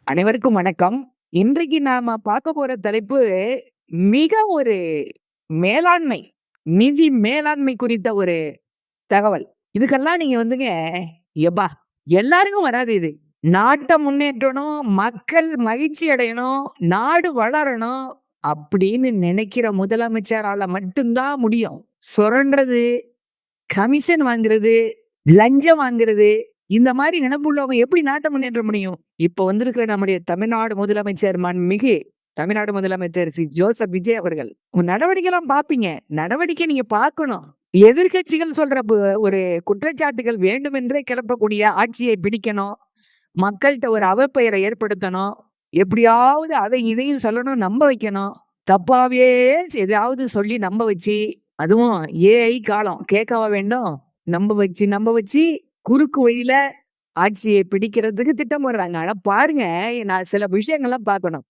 அனைவருக்கும் வணக்கம். இன்றைக்கு நாம பார்க்க போற தலைப்பு மிக ஒரு மேலாண்மை, நிதி மேலாண்மை குறித்த ஒரு தகவல். இதுக்கெல்லாம் நீங்க வந்துங்க, எப்பா எல்லாருக்கும் வராது இது. நாட்ட முன்னேற்றணும், மக்கள் மகிழ்ச்சி அடையணும், நாடு வளரணும் அப்படின்னு நினைக்கிற முதலமைச்சரால மட்டும் தான் முடியும். சுரண்டுறது, கமிஷன் வாங்குறது, லஞ்சம் வாங்குறது, இந்த மாதிரி நினைப்புள்ளவங்க எப்படி நாட்டை முன்னேற்ற முடியும்? இப்ப வந்திருக்கிற நம்முடைய தமிழ்நாடு முதலமைச்சர் மாண்புமிகு தமிழ்நாடு முதலமைச்சர் ஜோசப் விஜய் அவர்கள் உங்க நடவடிக்கை எல்லாம் பாப்பீங்க. நடவடிக்கை நீங்க பார்க்கணும். எதிர்க்கட்சிகள் சொல்ற ஒரு குற்றச்சாட்டுகள் வேண்டுமென்றே கிளப்பக்கூடிய ஆட்சியை பிடிக்கணும். மக்கள்கிட்ட ஒரு அவப்பெயரை ஏற்படுத்தணும். எப்படியாவது அதை இதையும் சொல்லணும், நம்ப வைக்கணும். தப்பாவே எதையாவது சொல்லி நம்ப வச்சு, அதுவும் ஏஐ காலம் கேட்கவா வேண்டும், நம்ப வச்சு குறுக்கு வழியில ஆட்சியை பிடிக்கிறதுக்கு திட்டம் போடுறாங்க. ஆனா பாருங்க, நான் சில விஷயங்கள்லாம் பார்க்கணும்.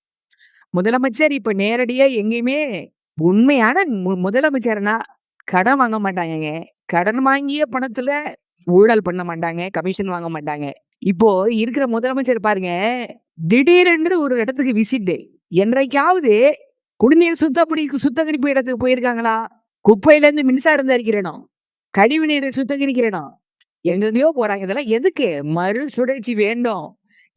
முதலமைச்சர் இப்ப நேரடியா எங்கேயுமே உண்மையான முதலமைச்சர்னா கடன் வாங்க மாட்டாங்க. கடன் வாங்கிய பணத்துல ஊழல் பண்ண மாட்டாங்க, கமிஷன் வாங்க மாட்டாங்க. இப்போ இருக்கிற முதலமைச்சர் பாருங்க, திடீரென்று ஒரு இடத்துக்கு விசிட், என்றைக்காவது குடிநீர் சுத்தகரிப்பு இடத்துக்கு போயிருக்காங்களா? குப்பையில இருந்து மின்சாரம் தயாரிக்கிறோம், கழிவு நீரை சுத்தகரிக்கிறோம், எங்கெங்கயோ போறாங்க. இதெல்லாம் எதுக்கு? மறுசுழற்சி வேண்டும்.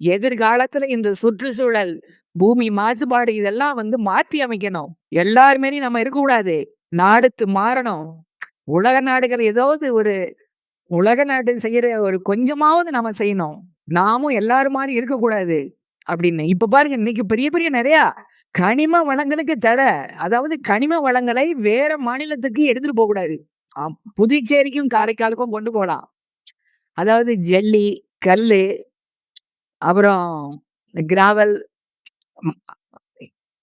எதிர்காலத்துல இந்த சுற்றுச்சூழல், பூமி மாசுபாடு இதெல்லாம் மாற்றி அமைக்கணும். எல்லாருமே நம்ம இருக்கக்கூடாது. நாடுத்து மாறணும். உலக நாடுகள் ஏதாவது ஒரு உலக நாடு செய்யற ஒரு கொஞ்சமாவது நம்ம செய்யணும். நாமும் எல்லாரும் மாதிரி இருக்கக்கூடாது அப்படின்னு. இப்ப பாருங்க, இன்னைக்கு பெரிய பெரிய நிறைய கனிம வளங்களுக்கு தடை. அதாவது கனிம வளங்களை வேற மாநிலத்துக்கு எடுத்துட்டு போக கூடாது. புதுச்சேரிக்கும் காரைக்காலுக்கும் கொண்டு போகலாம். அதாவது ஜல்லி, கல்லு, அப்புறம் gravel,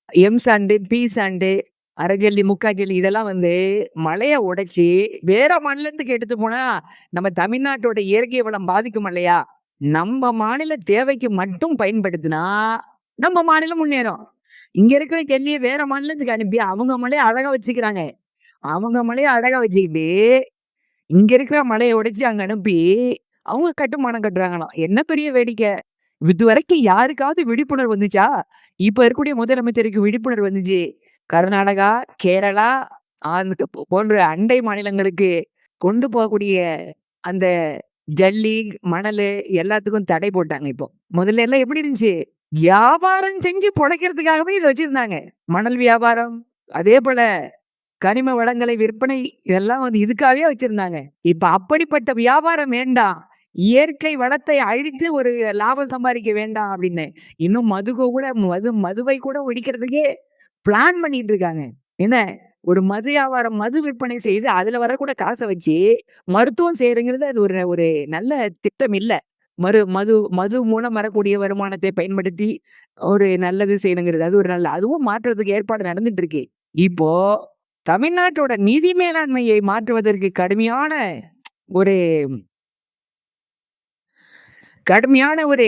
M sand, P sand, அரைஜல்லி, முக்காஜல்லி இதெல்லாம் மலைய உடைச்சி வேற மாநிலத்துக்கு எடுத்து போனா நம்ம தமிழ்நாட்டோட இயற்கை வளம் பாதிக்கும் இல்லையா? நம்ம மாநில தேவைக்கு மட்டும் பயன்படுத்தினா நம்ம மாநிலம் முன்னேறும். இங்க இருக்கிற ஜல்லியை வேற மாநிலத்துக்கு அனுப்பி அவங்க மலையை அழகா வச்சுக்கிறாங்க. அவங்க மலையை அழகா வச்சுக்கிட்டு இங்க இருக்கிற மலையை உடைச்சு அங்க அனுப்பி அவங்க கட்டுமானம் கட்டுறாங்களாம். என்ன பெரிய வேடிக்கை! இது வரைக்கும் யாருக்காவது விழிப்புணர்வு வந்துச்சா? இப்ப இருக்கக்கூடிய முதலமைச்சருக்கு விழிப்புணர்வு வந்துச்சு. கர்நாடகா, கேரளா போன்ற அண்டை மாநிலங்களுக்கு கொண்டு போகக்கூடிய அந்த ஜல்லி, மணலு எல்லாத்துக்கும் தடை போட்டாங்க. இப்போ முதல்ல எல்லாம் எப்படி இருந்துச்சு? வியாபாரம் செஞ்சு பொழைக்கிறதுக்காகவே இதை வச்சிருந்தாங்க. மணல் வியாபாரம், அதே போல கனிம வளங்களை விற்பனை, இதெல்லாம் இதுக்காகவே வச்சிருந்தாங்க. இப்ப அப்படிப்பட்ட வியாபாரம் வேண்டாம், இயற்கை வளத்தை அழித்து ஒரு லாபம் சம்பாதிக்க வேண்டாம் அப்படின்னு இன்னும் மதுவை கூட ஒழிக்கிறதுக்கே பிளான் பண்ணிட்டு இருக்காங்க. என்ன, ஒரு மது வியாபாரம், மது விற்பனை செய்து அதுல வரக்கூட காசை வச்சு மருத்துவம் செய்யறங்கிறது அது ஒரு ஒரு நல்ல திட்டம் இல்ல. மது மூலம் வரக்கூடிய வருமானத்தை பயன்படுத்தி ஒரு நல்லது செய்யணுங்கிறது அது ஒரு அதுவும் மாற்றுறதுக்கு ஏற்பாடு நடந்துட்டு இருக்கு. இப்போ தமிழ்நாட்டோட நிதி மேலாண்மையை மாற்றுவதற்கு கடுமையான ஒரு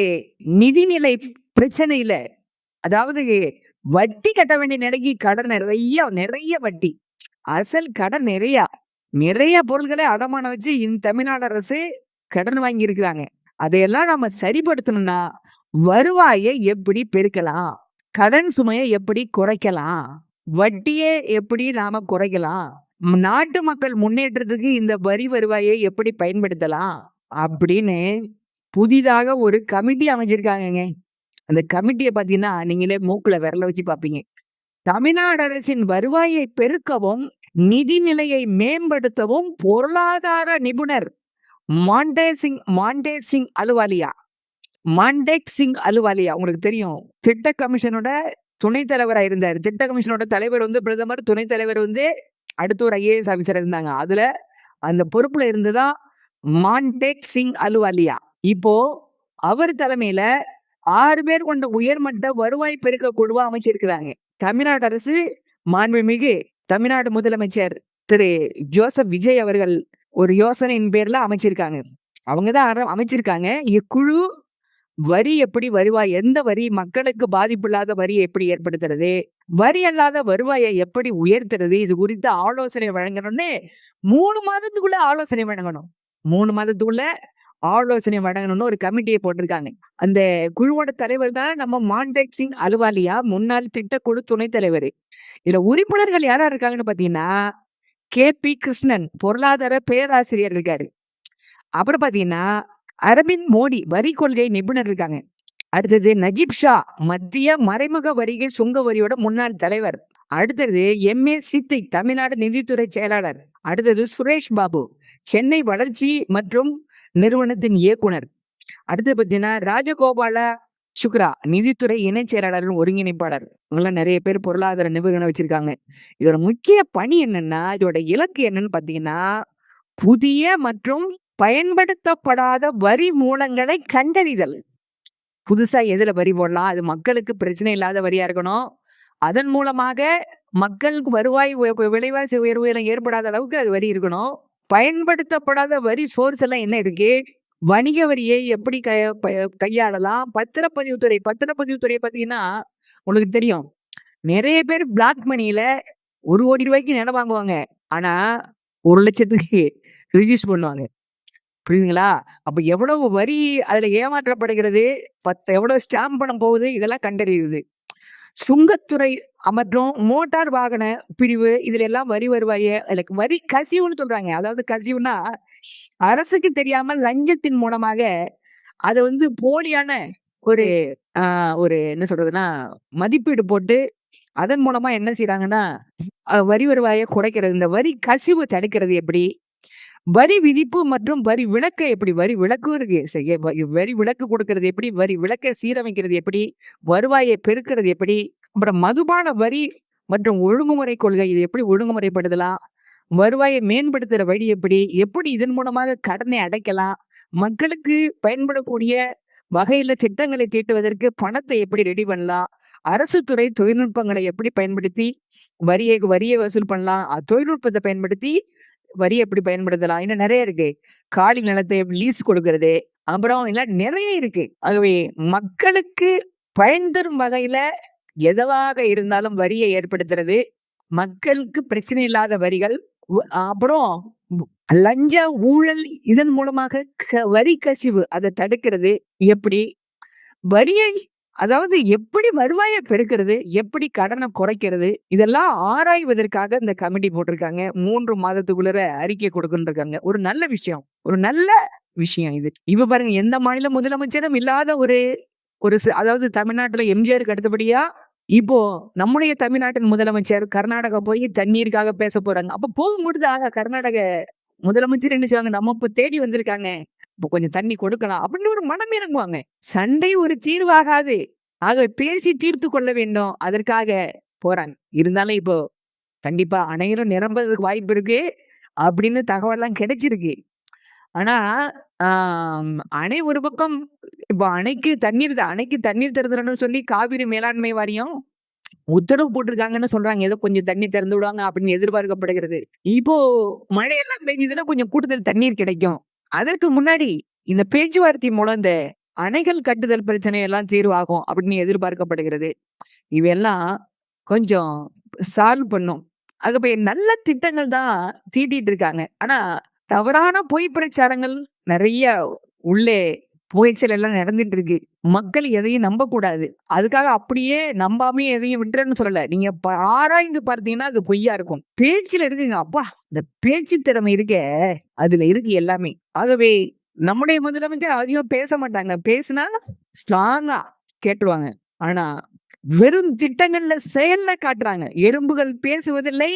நிதிநிலை பிரச்சனையில, அதாவது வட்டி கட்ட வேண்டிய நிலைக்கு கடன் நிறைய வட்டி, அசல் கடன் நிறைய பொருள்களை அடமானம் வச்சு இந்த தமிழ்நாடு அரசு கடன் வாங்கி இருக்கிறாங்க. அதையெல்லாம் நம்ம சரிப்படுத்தணும்னா வருவாயை எப்படி பெருக்கலாம், கடன் சுமையை எப்படி குறைக்கலாம், வட்டியை எப்படி நாம குறைக்கலாம், நாட்டு மக்கள் முன்னேற்றத்துக்கு இந்த வரி வருவாயை எப்படி பயன்படுத்தலாம் அப்படின்னு புதிதாக ஒரு கமிட்டி அமைச்சிருக்காங்க. அந்த கமிட்டியை பார்த்தீங்கன்னா நீங்களே மூக்குல விரல வச்சு பார்ப்பீங்க. தமிழ்நாடு அரசின் வருவாயை பெருக்கவும் நிதிநிலையை மேம்படுத்தவும் பொருளாதார நிபுணர் மாண்டேக் சிங் அலுவாலியா உங்களுக்கு தெரியும், திட்ட கமிஷனோட துணைத் தலைவரா இருந்தார். திட்ட கமிஷனோட தலைவர் பிரதமர், துணைத் தலைவர் அடுத்து ஒரு ஐஏஎஸ் ஆபீசர் இருந்தாங்க. அதுல அந்த பொறுப்புல இருந்துதான் மாண்டேக் சிங் அலுவாலியா. இப்போ அவர் தலைமையில 6 பேர் கொண்ட உயர்மட்ட வருவாய் பெருக்க குழுவா அமைச்சிருக்கிறாங்க. தமிழ்நாடு அரசு மாண்புமிகு தமிழ்நாடு முதலமைச்சர் திரு ஜோசப் விஜய் அவர்கள் ஒரு யோசனையின் பேர்ல அமைச்சிருக்காங்க. அவங்கதான் அமைச்சிருக்காங்க. இக்குழு வரி எப்படி வருவாய், எந்த வரி மக்களுக்கு பாதிப்பு இல்லாத வரியை எப்படி ஏற்படுத்துறது, வரி அல்லாத வருவாயை எப்படி உயர்த்துறது, இது குறித்த ஆலோசனை வழங்கணும்னு 3 மாதத்துக்குள்ள ஆலோசனை வழங்கணும். 3 மாதத்துக்குள்ள ஆலோசனை வழங்கணும்னு ஒரு கமிட்டியை போட்டிருக்காங்க. அந்த குழுவோட தலைவர் தான் நம்ம மான்டேக் சிங் அலுவாலியா, முன்னாள் திட்டக்குழு துணைத் தலைவர். இதுல உறுப்பினர்கள் யாரா இருக்காங்கன்னு பாத்தீங்கன்னா, கே.பி. கிருஷ்ணன் பொருளாதார பேராசிரியர் இருக்காரு. அப்புறம் பாத்தீங்கன்னா, அரவிந்த் மோடி வரி கொள்கை நிபுணர் இருக்காங்க. அடுத்தது நஜீப் ஷா மத்திய மறைமுக வரிகள் சுங்க வரியோட முன்னாள் தலைவர். அடுத்தது எம்.ஏ. சித்திக் தமிழ்நாடு நிதித்துறை செயலாளர். அடுத்தது சுரேஷ் பாபு சென்னை வளர்ச்சி மற்றும் நிறுவனத்தின் இயக்குனர். அடுத்து பார்த்தீங்கன்னா ராஜகோபால சுக்ரா நிதித்துறை இணைச் செயலாளர் ஒருங்கிணைப்பாளர். இவங்கெல்லாம் நிறைய பேர் பொருளாதார நிபுணர் வச்சிருக்காங்க. இதோட முக்கிய பணி என்னன்னா, இதோட இலக்கு என்னன்னு பார்த்தீங்கன்னா, புதிய மற்றும் பயன்படுத்தப்படாத வரி மூலங்களை கண்டறிதல். புதுசா எதுல வரி போடலாம், அது மக்களுக்கு பிரச்சனை இல்லாத வரியா இருக்கணும். அதன் மூலமாக மக்களுக்கு வருவாய் விலைவாசி உயர்வு ஏற்படாத அளவுக்கு அது வரி இருக்கணும். பயன்படுத்தப்படாத வரி சோர்ஸ் எல்லாம் என்ன இருக்கு, வணிக வரியை எப்படி கையாளலாம், பத்திரப்பதிவுத்துறை பார்த்தீங்கன்னா உங்களுக்கு தெரியும், நிறைய பேர் பிளாக் மணியில 1 கோடி ரூபாய்க்கு நிலம் வாங்குவாங்க. ஆனா 1 லட்சத்துக்கு ரிஜிஸ்டர் பண்ணுவாங்க. புரியுதுங்களா? அப்ப எவ்வளவு வரி அதுல ஏமாற்றப்படுகிறது, எவ்வளவு ஸ்டாம்ப் பணம் போகுது, இதெல்லாம் கண்டறியுது. சுங்கத்துறை மற்றும் மோட்டார் வாகன பிரிவு இதுல எல்லாம் வரி வருவாய வரி கசிவுன்னு சொல்றாங்க. அதாவது கசிவுனா அரசுக்கு தெரியாமல் லஞ்சத்தின் மூலமாக அதை போலியான ஒரு ஒரு என்ன சொல்றதுன்னா மதிப்பீடு போட்டு அதன் மூலமா என்ன செய்யறாங்கன்னா வரி வருவாயை குறைக்கிறது. இந்த வரி கசிவு தடுக்கிறது எப்படி, வரி விதிப்பு மற்றும் வரி விலக்கு எப்படி, வரி விலக்கு இருக்கு, வரி விலக்கு கொடுக்கறது எப்படி, வரி விலக்கை சீரமைக்கிறது எப்படி, வருவாயை பெருக்கிறது எப்படி, அப்புறம் மதுபான வரி மற்றும் ஒழுங்குமுறை கொள்கை இது எப்படி ஒழுங்குமுறைப்படுத்தலாம், வருவாயை மேம்படுத்துற வழி எப்படி, எப்படி இதன் மூலமாக கடனை அடைக்கலாம், மக்களுக்கு பயன்படக்கூடிய வகையில திட்டங்களை தீட்டுவதற்கு பணத்தை எப்படி ரெடி பண்ணலாம், அரசு துறை தொழில்நுட்பங்களை எப்படி பயன்படுத்தி வரியை வசூல் பண்ணலாம், தொழில்நுட்பத்தை பயன்படுத்தி வரியை எப்படி பயன்படுத்தலாம், இன்னும் நிறைய இருக்கு. காலி நிலத்தை லீஸ் கொடுக்கறது, அப்புறம் எல்லாம் நிறைய இருக்கு. ஆகவே மக்களுக்கு பயன் தரும் வகையில எதுவாக இருந்தாலும் வரியை ஏற்படுத்துறது, மக்களுக்கு பிரச்சனை இல்லாத வரிகள், அப்புறம் லஞ்ச ஊழல் இதன் மூலமாக வரி கசிவு அதை தடுக்கிறது எப்படி, வரியை அதாவது எப்படி வருவாயை பெருக்கிறது, எப்படி கடனை குறைக்கிறது, இதெல்லாம் ஆராய்வதற்காக இந்த கமிட்டி போட்டிருக்காங்க. 3 மாதத்துக்குள்ள அறிக்கை கொடுக்குன்னு. ஒரு நல்ல விஷயம், ஒரு நல்ல விஷயம் இது. இப்ப பாருங்க, எந்த மாநில முதலமைச்சரும் இல்லாத ஒரு அதாவது தமிழ்நாட்டுல எம்ஜிஆருக்கு அடுத்தபடியா இப்போ நம்முடைய தமிழ்நாட்டின் முதலமைச்சர் கர்நாடகா போய் தண்ணீருக்காக பேச போறாங்க. அப்ப போகும்பொழுது கர்நாடக முதலமைச்சர் என்ன செய்வாங்க, நம்ம இப்ப தேடி வந்திருக்காங்க, இப்போ கொஞ்சம் தண்ணி கொடுக்கலாம் அப்படின்னு ஒரு மனம் இறங்குவாங்க. சண்டை ஒரு தீர்வாகாது, ஆக பேசி தீர்த்து கொள்ள வேண்டும், அதற்காக போறாங்க. இருந்தாலும் இப்போ கண்டிப்பா அணைகளும் நிரம்புறதுக்கு வாய்ப்பு இருக்கு அப்படின்னு தகவல்லாம் கிடைச்சிருக்கு. ஆனா அணை ஒரு பக்கம், இப்போ அணைக்கு தண்ணீர் திறந்துடணும்னு சொல்லி காவிரி மேலாண்மை வாரியம் உத்தரவு போட்டிருக்காங்கன்னு சொல்றாங்க. ஏதோ கொஞ்சம் தண்ணி திறந்து விடுவாங்க அப்படின்னு எதிர்பார்க்கப்படுகிறது. இப்போ மழையெல்லாம் பெய்ஞ்சதுன்னா கொஞ்சம் கூடுதல் தண்ணீர் கிடைக்கும். அதற்கு முன்னாடி இந்த பேச்சுவார்த்தை மூலம் இந்த அணைகள் கட்டுதல் பிரச்சனை எல்லாம் தீர்வாகும் அப்படின்னு எதிர்பார்க்கப்படுகிறது. இவையெல்லாம் கொஞ்சம் சால்வ் பண்ணும். ஆகவே நல்ல திட்டங்கள் தான் தீட்டிட்டு இருக்காங்க. ஆனா தவறான பொய் பிரச்சாரங்கள் நிறைய உள்ளே புகைச்சல் எல்லாம் நடந்துட்டு இருக்கு. மக்கள் எதையும் நம்ப கூடாது. அதுக்காக அப்படியே நம்பாமே எதையும் விட்டுறன்னு சொல்லல. நீங்க ஆராய்ந்து பார்த்தீங்கன்னா அது பொய்யா இருக்கும். பேச்சுல இருக்குங்க. அப்பா, இந்த பேச்சு திறமை இருக்க, அதுல இருக்கு எல்லாமே. ஆகவே நம்முடைய முதலமைச்சர் அதிகம் பேச மாட்டாங்க. பேசினா ஸ்ட்ராங்கா கேட்டுருவாங்க. ஆனா வெறும் திட்டங்கள்ல செயல்ல காட்டுறாங்க. எறும்புகள் பேசுவதில்லை,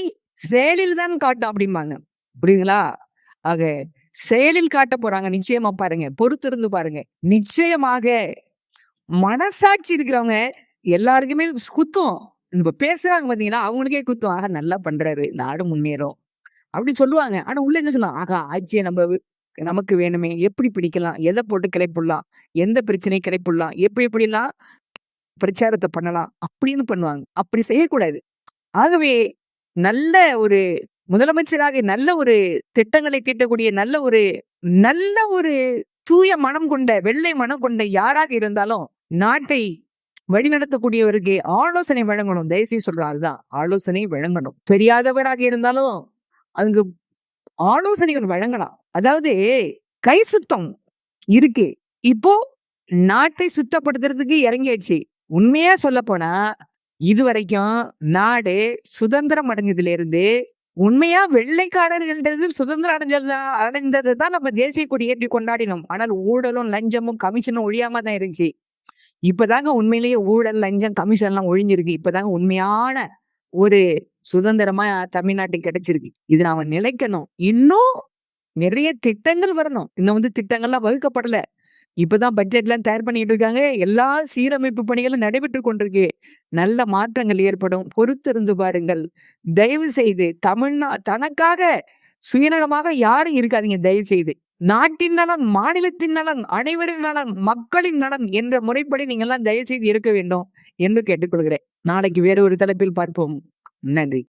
செயலில் தான் காட்டும் அப்படிம்பாங்க. புரியுதுங்களா? ஆக செயலில் காட்ட போறாங்க. நிச்சயமா பாருங்க, பொறுத்திருந்து பாருங்க. நிச்சயமாக மனசாட்சி இருக்கிறவங்க எல்லாருக்குமே குத்தும். இப்ப பேசுறாங்க பாத்தீங்கன்னா, அவங்களுக்கே குத்தும். ஆக நல்லா பண்றாரு, நாடு முன்னேறும் அப்படின்னு சொல்லுவாங்க. ஆனா உள்ள என்ன சொல்லலாம், ஆகா ஆட்சியை நமக்கு வேணுமே, எப்படி பிடிக்கலாம், எதை போட்டு கிளைப்புடலாம், எந்த பிரச்சனையை கிளைப்புடலாம், எப்படிலாம் பிரச்சாரத்தை பண்ணலாம் அப்படின்னு பண்ணுவாங்க. அப்படி செய்யக்கூடாது. ஆகவே நல்ல ஒரு முதலமைச்சராக நல்ல ஒரு திட்டங்களை தீட்டக்கூடிய நல்ல ஒரு தூய மனம் கொண்ட வெள்ளை மனம் கொண்ட யாராக இருந்தாலும் நாட்டை வழிநடத்தக்கூடியவருக்கு ஆலோசனை வழங்கணும். தயவுசெய்து சொல்றேன், அதுதான் ஆலோசனை வழங்கணும். தெரியாதவராக இருந்தாலும் அங்கு ஆலோசனைகள் வழங்கலாம். அதாவது கை சுத்தம் இருக்கு. இப்போ நாட்டை சுத்தப்படுத்துறதுக்கு இறங்கியாச்சு. உண்மையா சொல்லப்போனா, இதுவரைக்கும் நாடு சுதந்திரம் அடைஞ்சதிலிருந்து, உண்மையா வெள்ளைக்காரர்கள்டருந்து சுதந்திரம் அடைந்தது தான் நம்ம தேசிய கொடி ஏற்றி கொண்டாடினோம். ஆனால் ஊழலும், லஞ்சமும், கமிஷனும் ஒழியாம தான் இருந்துச்சு. இப்பதாங்க உண்மையிலேயே ஊழல், லஞ்சம், கமிஷன்லாம் ஒழிஞ்சிருக்கு. இப்பதாங்க உண்மையான ஒரு சுதந்திரமா தமிழ்நாட்டுக்கு கிடைச்சிருக்கு. இது நாம நிலைக்கணும். இன்னும் நிறைய திட்டங்கள் வரணும். இன்னும் திட்டங்கள்லாம் வகுக்கப்படல. இப்பதான் பட்ஜெட்லாம் தயார் பண்ணிட்டு இருக்காங்க. எல்லா சீரமைப்பு பணிகளும் நடைபெற்றுக் கொண்டிருக்கு. நல்ல மாற்றங்கள் ஏற்படும். பொறுத்திருந்து பாருங்கள். தயவு செய்து தனக்காக சுயநலமாக யாரும் இருக்காதீங்க தயவு செய்து. நாட்டின் நலன், மாநிலத்தின் நலன், அனைவரின் நலன், மக்களின் நலன் என்ற முறைப்படி நீங்கள்லாம் தயவு செய்து இருக்க வேண்டும் என்று கேட்டுக்கொள்கிறேன். நாளைக்கு வேறு ஒரு தலைப்பில் பார்ப்போம். நன்றி.